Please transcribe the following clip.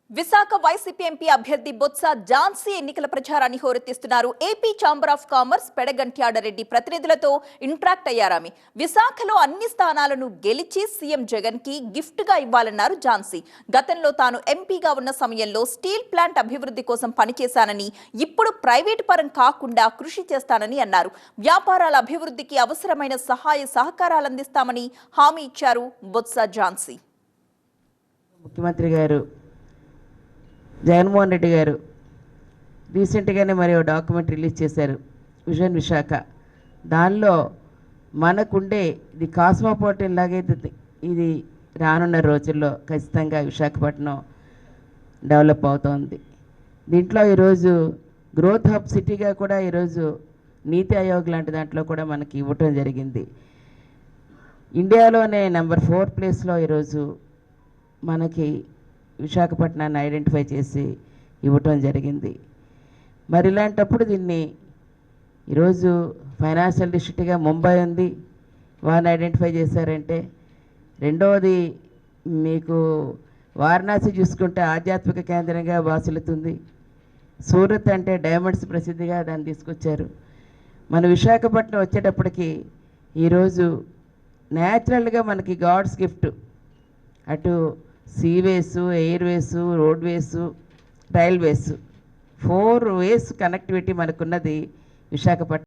Visakha YCP MP అభ్యర్థి బొత్స ఝాన్సీ ఎన్నికల ప్రచారాన్ని హోరెత్తిస్తున్నారు. ఏపీ ఛాంబర్ ఆఫ్ కామర్స్ పెడగంట్యాడరెడ్డి ప్రతినిధులతో ఇంటరాక్ట్ అయ్యారామె. విశాఖలో అన్ని స్థానాలను గెలిచి సీఎం జగన్ కి గిఫ్ట్ గా ఇవ్వాలన్నారు ఝాన్సీ. గతంలో తాను ఎంపీగా ఉన్న సమయంలో స్టీల్ ప్లాంట్ అభివృద్ధి కోసం పనిచేశానని, ఇప్పుడు ప్రైవేటు పరం కాకుండా కృషి చేస్తానని అన్నారు. వ్యాపారాల అభివృద్ధికి అవసరమైన సహాయ సహకారాలు అందిస్తామని హామీ ఇచ్చారు బొత్స ఝాన్సీ. ముఖ్యమంత్రి గారు జగన్మోహన్ రెడ్డి గారు రీసెంట్గానే మరి డాక్యుమెంట్ రిలీజ్ చేశారు, విజన్ విశాఖ. దానిలో మనకుండే ఇది కాస్మోపాలిటన్ లాగైతే ఇది రానున్న రోజుల్లో ఖచ్చితంగా విశాఖపట్నం డెవలప్ అవుతోంది. దీంట్లో ఈరోజు గ్రోత్ హబ్ సిటీగా కూడా ఈరోజు నీతి ఆయోగ్ లాంటి దాంట్లో కూడా మనకి ఇవ్వటం జరిగింది. ఇండియాలోనే నెంబర్ 4 ప్లేస్లో ఈరోజు మనకి విశాఖపట్నాన్ని ఐడెంటిఫై చేసి ఇవ్వటం జరిగింది. మరి ఇలాంటప్పుడు దీన్ని ఈరోజు ఫైనాన్షియల్ డిస్ట్రిక్ట్గా ముంబై ఉంది, వారిని ఐడెంటిఫై చేశారంటే. రెండవది మీకు వారణాసి చూసుకుంటే ఆధ్యాత్మిక కేంద్రంగా వాసిల్లుతుంది. సూరత్ అంటే డైమండ్స్ ప్రసిద్ధిగా దాన్ని తీసుకొచ్చారు. మన విశాఖపట్నం వచ్చేటప్పటికి ఈరోజు న్యాచురల్గా మనకి గాడ్స్ గిఫ్ట్, అటు సీవేసు, ఎయిర్వేసు, రోడ్వేసు, రైల్వేసు 4 వేస్ కనెక్టివిటీ మనకున్నది విశాఖపట్నం.